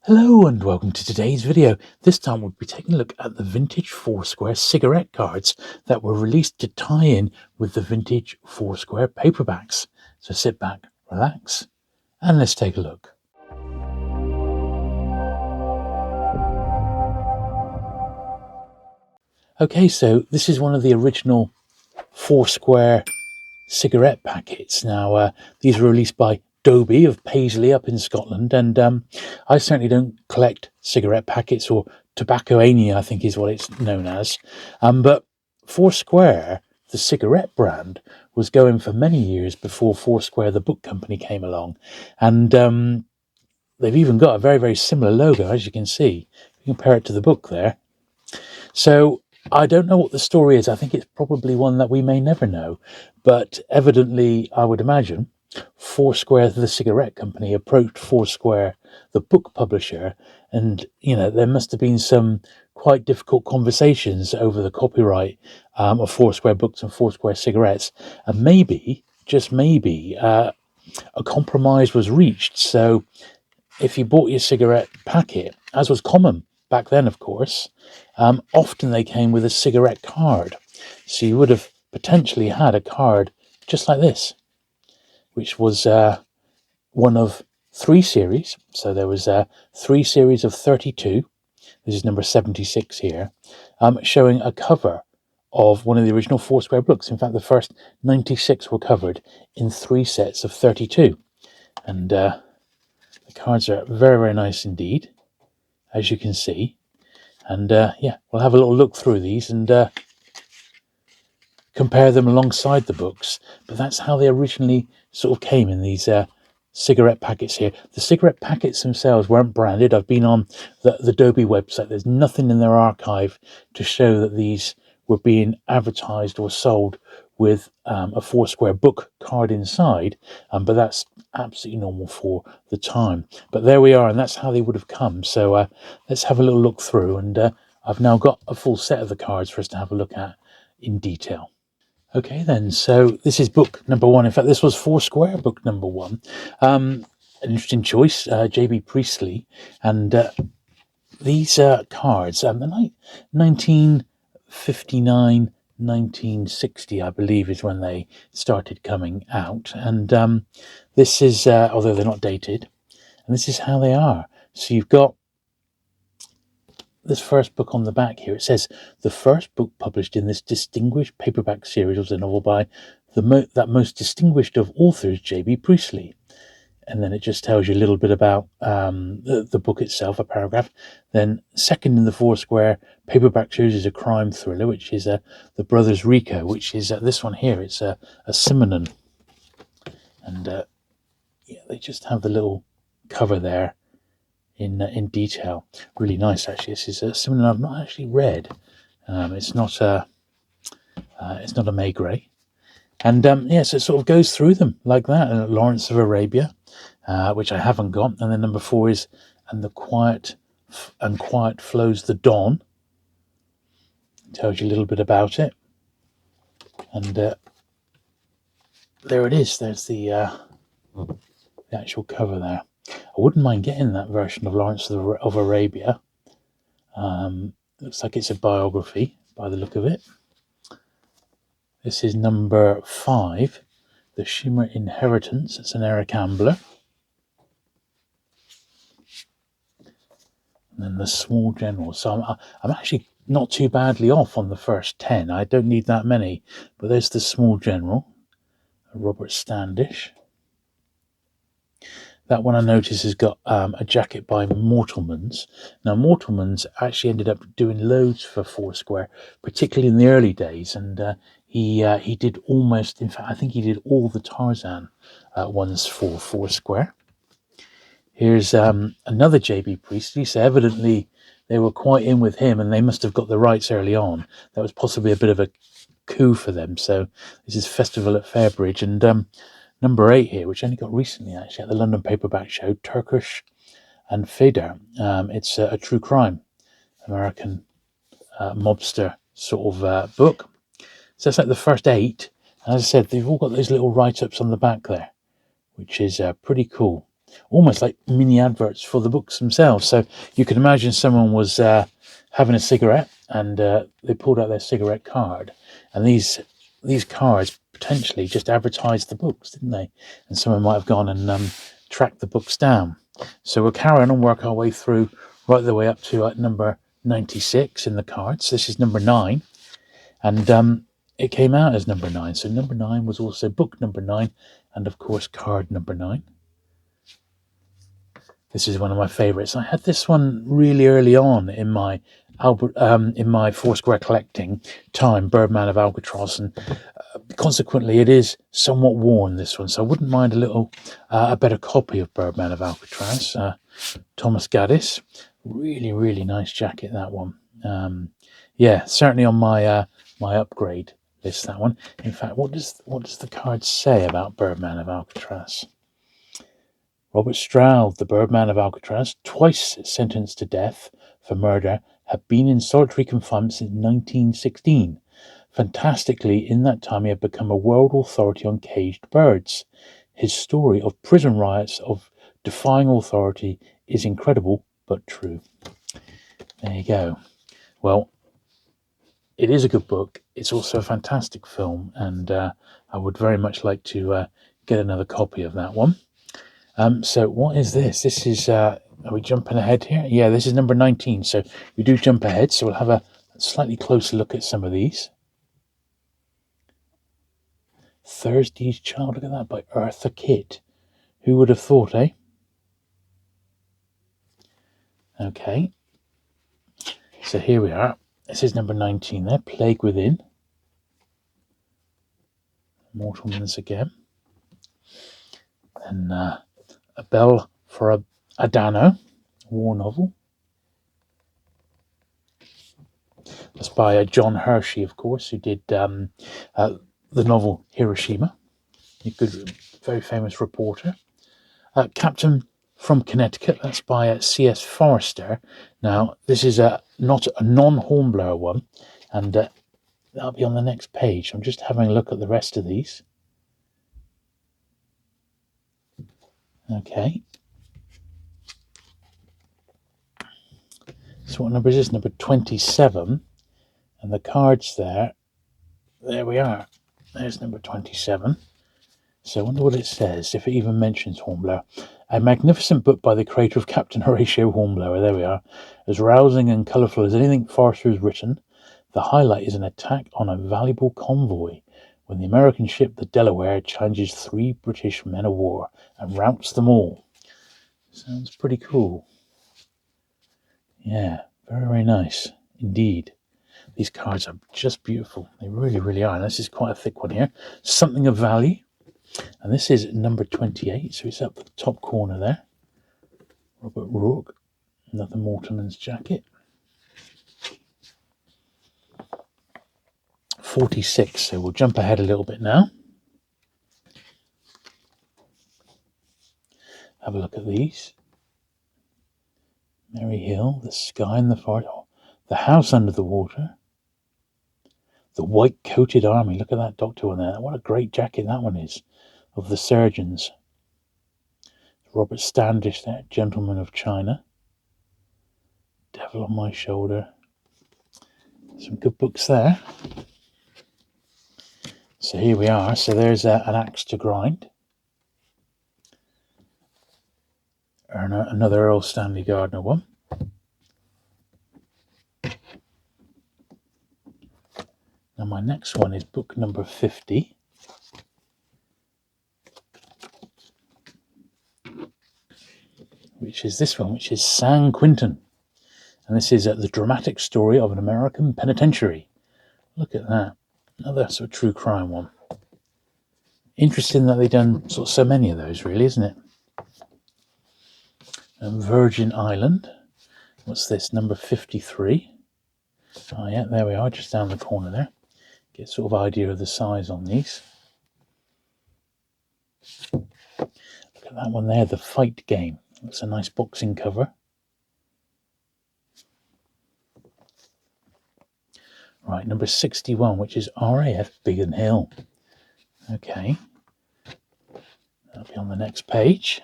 Hello and welcome to today's video. This time we'll be taking a look at the vintage Foursquare cigarette cards that were released to tie in with the vintage Foursquare paperbacks. So sit back, relax, and let's take a look. Okay, so this is one of the original Foursquare cigarette packets. Now, these were released by Dobie of Paisley up in Scotland, and I certainly don't collect cigarette packets, or tobaccoania, I think is what it's known as. But Foursquare, the cigarette brand, was going for many years before Foursquare, the book company, came along, and they've even got a very, very similar logo, as you can see. You compare it to the book there. So I don't know what the story is. I think it's probably one that we may never know. But evidently, I would imagine, Foursquare, the cigarette company, approached Foursquare, the book publisher, and there must have been some quite difficult conversations over the copyright of Foursquare books and Foursquare cigarettes, and maybe, just maybe, a compromise was reached. So if you bought your cigarette packet, as was common back then, of course, often they came with a cigarette card. So you would have potentially had a card just like this, which was one of three series. So there was three series of 32. This is number 76 here, showing a cover of one of the original Foursquare books. In fact, the first 96 were covered in three sets of 32. And the cards are very, very nice indeed, as you can see. And yeah, we'll have a little look through these and compare them alongside the books. But that's how they originally sort of came in these cigarette packets here. The cigarette packets themselves weren't branded. I've been on the Dobie website. There's nothing in their archive to show that these were being advertised or sold with a Foursquare book card inside, but that's absolutely normal for the time. But there we are, and that's how they would have come. So let's have a little look through, and I've now got a full set of the cards for us to have a look at in detail. Okay then, so this is book number one. In fact, this was Foursquare book number one. An interesting choice, J.B. Priestley, and these cards, the 1959, 1960, I believe, is when they started coming out. And this is, although they're not dated, and this is how they are. So you've got this first book on the back here. It says, the first book published in this distinguished paperback series was a novel by that most distinguished of authors, J.B. Priestley. And then it just tells you a little bit about the book itself, a paragraph. Then second in the Foursquare paperback series is a crime thriller, which is The Brothers Rico, which is this one here. It's a Simonon. And yeah, they just have the little cover there in detail. Really nice, actually. This is something I've not actually read. It's not a Maigret. And yeah, so it sort of goes through them like that. And Lawrence of Arabia, which I haven't got. And then number 4 is And Quiet Flows the Dawn. It tells you a little bit about it. And there it is. There's the actual cover there. I wouldn't mind getting that version of Lawrence of Arabia. Looks like it's a biography by the look of it. This is number 5, The Shimmer Inheritance. It's an Eric Ambler. And then The Small General. So I'm actually not too badly off on the first 10. I don't need that many. But there's The Small General, Robert Standish. That one I noticed has got a jacket by Mortelmans. Now, Mortelmans actually ended up doing loads for Foursquare, particularly in the early days. And he did almost, in fact, I think he did all the Tarzan ones for Foursquare. Here's another J.B. Priestley. So evidently they were quite in with him, and they must have got the rights early on. That was possibly a bit of a coup for them. So this is Festival at Fairbridge. And number 8 here, which I only got recently, actually, at the London Paperback Show, Turkish and Feder. It's a true crime, American mobster sort of book. So that's like the first 8. And as I said, they've all got those little write-ups on the back there, which is pretty cool. almost like mini adverts for the books themselves. So you can imagine someone was having a cigarette, and they pulled out their cigarette card, and these cards potentially just advertised the books, didn't they? And someone might have gone and tracked the books down. So we'll carry on and work our way through right the way up to number 96 in the cards. This is number 9, and it came out as number 9. So number 9 was also book number 9, and of course card number 9. This is one of my favourites. I had this one really early on in my Foursquare collecting time, Birdman of Albatross, and consequently it is somewhat worn, this one, so I wouldn't mind a better copy of Birdman of Alcatraz. Thomas Gaddis, really nice jacket, that one. Yeah, certainly on my my upgrade list, that one. In fact, what does the card say about Birdman of Alcatraz? Robert Stroud, the Birdman of Alcatraz, twice sentenced to death for murder, had been in solitary confinement since 1916. Fantastically, in that time he had become a world authority on caged birds. His story of prison riots, of defying authority, is incredible but true. There you go. Well, it is a good book. It's also a fantastic film, and I would very much like to get another copy of that one. So what is this? This is, are we jumping ahead here? Yeah, this is number 19. So we do jump ahead. So we'll have a slightly closer look at some of these. Thursday's Child, look at that, by Eartha Kitt. Who would have thought, eh? Okay. So here we are. This is number 19 there, Plague Within. Mortalmans again. And A Bell for Adano, war novel. That's by John Hershey, of course, who did the novel Hiroshima. A good, very famous reporter. Captain from Connecticut, that's by C.S. Forrester. Now, this is not a non-Hornblower one, and that'll be on the next page. I'm just having a look at the rest of these. Okay. So what number is this? Number 27. And the cards there we are. There's number 27. So I wonder what it says, if it even mentions Hornblower. A magnificent book by the creator of Captain Horatio Hornblower, there we are. As rousing and colourful as anything Forrester has written, the highlight is an attack on a valuable convoy when the American ship, the Delaware, challenges 3 British men of war and routs them all. Sounds pretty cool. Yeah, very nice indeed. These cards are just beautiful. They really are. And this is quite a thick one here. Something of Value. And this is number 28, so it's up the top corner there. Robert Rourke, another Mortimer's jacket. 46, so we'll jump ahead a little bit now. Have a look at these. Mary Hill, The Sky and the Forest, The House Under the Water, The White-Coated Army. Look at that doctor one there. What a great jacket that one is, of the surgeons. Robert Standish there, Gentleman of China. Devil on My Shoulder. Some good books there. So here we are. So there's An Axe to Grind. Another Earl Stanley Gardner one. Now my next one is book number 50. Which is this one, which is San Quentin. And this is the dramatic story of an American penitentiary. Look at that. Another sort of true crime one. Interesting that they've done sort of so many of those, really, isn't it? Virgin Island. What's this? Number 53. Oh, yeah, there we are, just down the corner there. Get sort of idea of the size on these. Look at that one there, The Fight Game. That's a nice boxing cover. Right, number 61, which is RAF Biggin Hill. Okay. That'll be on the next page.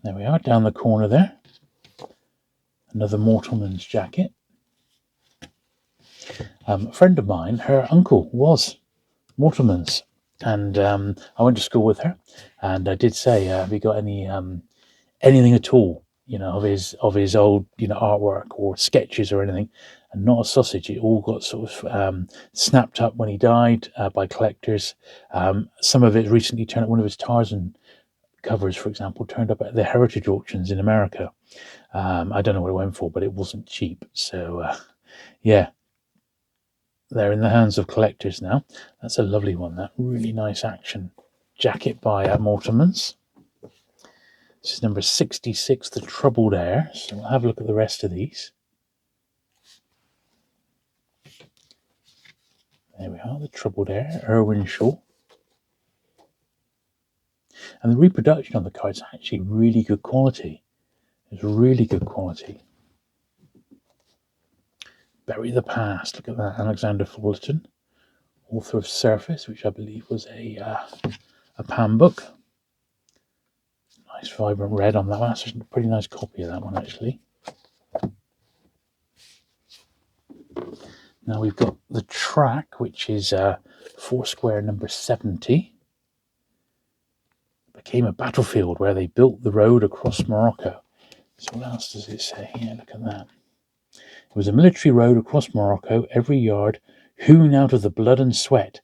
There we are, down the corner there. Another Mortalman's jacket. A friend of mine, her uncle was Mortalman's, and I went to school with her, and I did say, have you got any anything at all, of his old, artwork or sketches or anything? And not a sausage. It all got sort of snapped up when he died by collectors. Some of it recently turned up. One of his Tarzan covers, for example, turned up at the heritage auctions in America. I don't know what it went for, but it wasn't cheap. So, yeah, they're in the hands of collectors now. That's a lovely one. That really nice action jacket by Mortimer's. This is number 66, The Troubled Air. So we'll have a look at the rest of these. There we are, The Troubled Air, Irwin Shaw. And the reproduction on the card is actually really good quality. It's really good quality. Bury the Past. Look at that. Alexander Fullerton, author of Surface, which I believe was a Pam book. Nice vibrant red on that one. That's a pretty nice copy of that one, actually. Now we've got The Track, which is Foursquare number 70. It became a battlefield where they built the road across Morocco. So what else does it say? Yeah, look at that. It was a military road across Morocco, every yard hewn out of the blood and sweat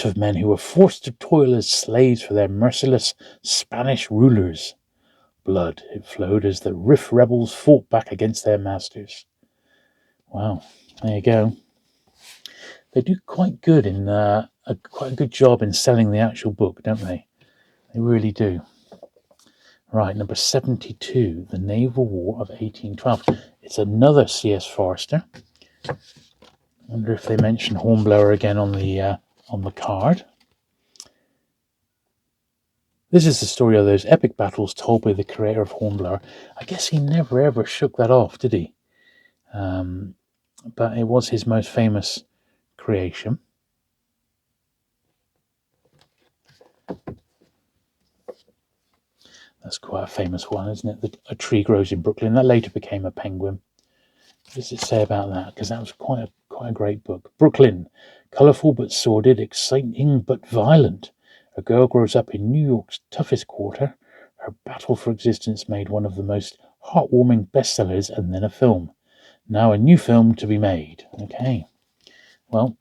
of men who were forced to toil as slaves for their merciless Spanish rulers. Blood, it flowed as the Rif rebels fought back against their masters. Wow, there you go. They do quite good in quite a good job in selling the actual book, don't they? They really do. Right, number 72, The Naval War of 1812. It's another C.S. Forester. I wonder if they mention Hornblower again on the card. This is the story of those epic battles told by the creator of Hornblower. I guess he never ever shook that off, did he? But it was his most famous creation. That's quite a famous one, isn't it? A Tree Grows in Brooklyn. That later became a penguin. What does it say about that? Because that was quite a great book. Brooklyn, colourful but sordid, exciting but violent. A girl grows up in New York's toughest quarter. Her battle for existence made one of the most heartwarming bestsellers, and then a film. Now a new film to be made. Okay. Well,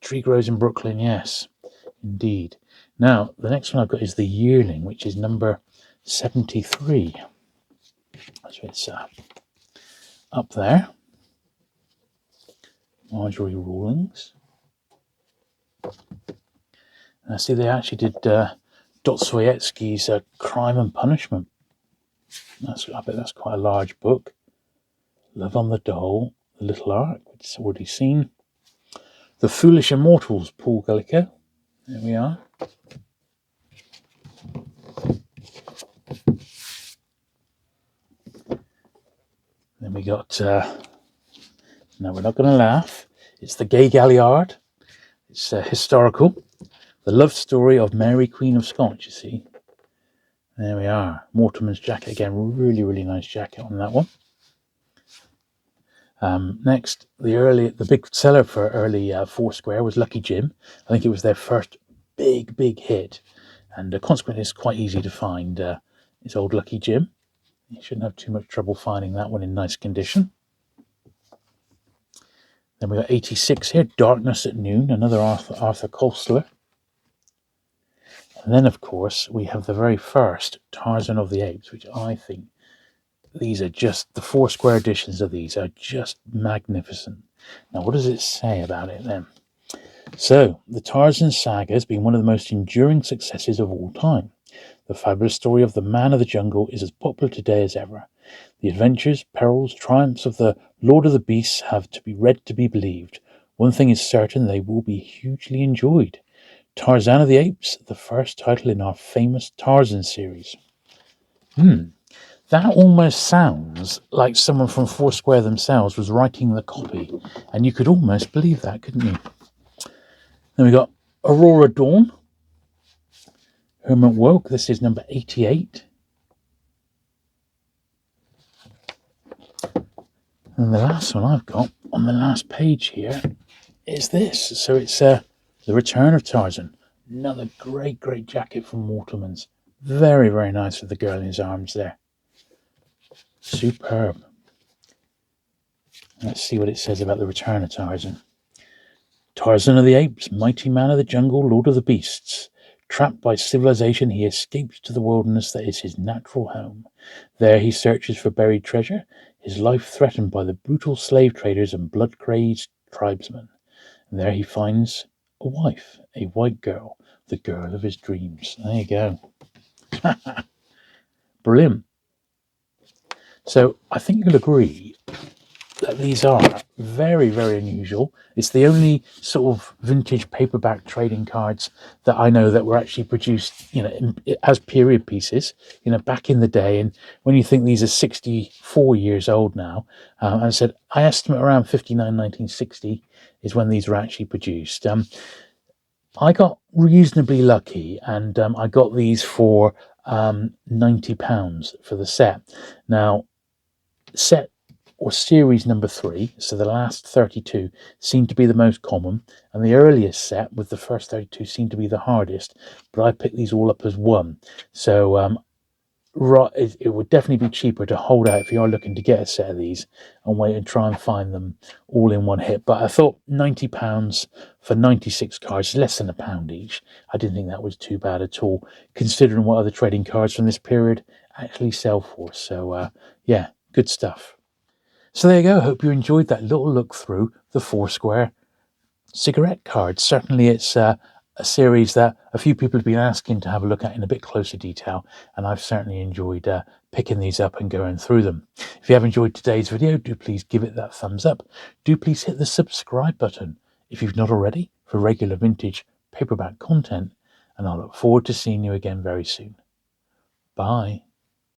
Tree Grows in Brooklyn, yes, indeed. Now, the next one I've got is The Yearling, which is number 73. So it's up there. Marjorie Rawlings. And I see they actually did Dostoevsky's Crime and Punishment. I bet that's quite a large book. Love on the Dole, The Little Ark, which is already seen. The Foolish Immortals, Paul Gallico. There we are. Then we got, no, we're not going to laugh. It's The Gay Galliard. It's historical. The love story of Mary, Queen of Scots, you see. There we are. Mortimer's jacket again. Really, really nice jacket on that one. Next, the big seller for early Foursquare was Lucky Jim. I think it was their first big hit. And consequently, it's quite easy to find it's old Lucky Jim. You shouldn't have too much trouble finding that one in nice condition. Then we got 86 here, Darkness at Noon, another Arthur Koestler. And then, of course, we have the very first Tarzan of the Apes, which I think these are just, the Foursquare editions of these are just magnificent. Now, what does it say about it then? So, the Tarzan saga has been one of the most enduring successes of all time. The fabulous story of the man of the jungle is as popular today as ever. The adventures, perils, triumphs of the Lord of the Beasts have to be read to be believed. One thing is certain, they will be hugely enjoyed. Tarzan of the Apes, the first title in our famous Tarzan series. That almost sounds like someone from Foursquare themselves was writing the copy, and you could almost believe that, couldn't you? Then we got Aurora Dawn, Herman Woke. This is number 88. And the last one I've got on the last page here is this. So it's The Return of Tarzan. Another great, great jacket from Waterman's. Very, very nice with the girl in his arms there. Superb. Let's see what it says about the return of Tarzan. Tarzan of the apes, mighty man of the jungle, lord of the beasts. Trapped by civilization, he escapes to the wilderness that is his natural home. There he searches for buried treasure, his life threatened by the brutal slave traders and blood-crazed tribesmen. And there he finds a wife, a white girl, the girl of his dreams. There you go. Brilliant. So I think you'll agree that these are very, very unusual. It's the only sort of vintage paperback trading cards that I know that were actually produced, as period pieces, back in the day. And when you think these are 64 years old now, I said, I estimate around 1960 is when these were actually produced. I got reasonably lucky, and I got these for £90 for the set. Now, set or series number 3, so the last 32 seemed to be the most common, and the earliest set with the first 32 seemed to be the hardest, but I picked these all up as one. So it would definitely be cheaper to hold out if you are looking to get a set of these and wait and try and find them all in one hit. But I thought £90 for 96 cards, less than £1 each. I didn't think that was too bad at all, considering what other trading cards from this period actually sell for. So yeah, good stuff. So there you go. Hope you enjoyed that little look through the Foursquare cigarette cards. Certainly it's a series that a few people have been asking to have a look at in a bit closer detail, and I've certainly enjoyed picking these up and going through them. If you have enjoyed today's video, do please give it that thumbs up. Do please hit the subscribe button if you've not already for regular vintage paperback content, and I look forward to seeing you again very soon. Bye.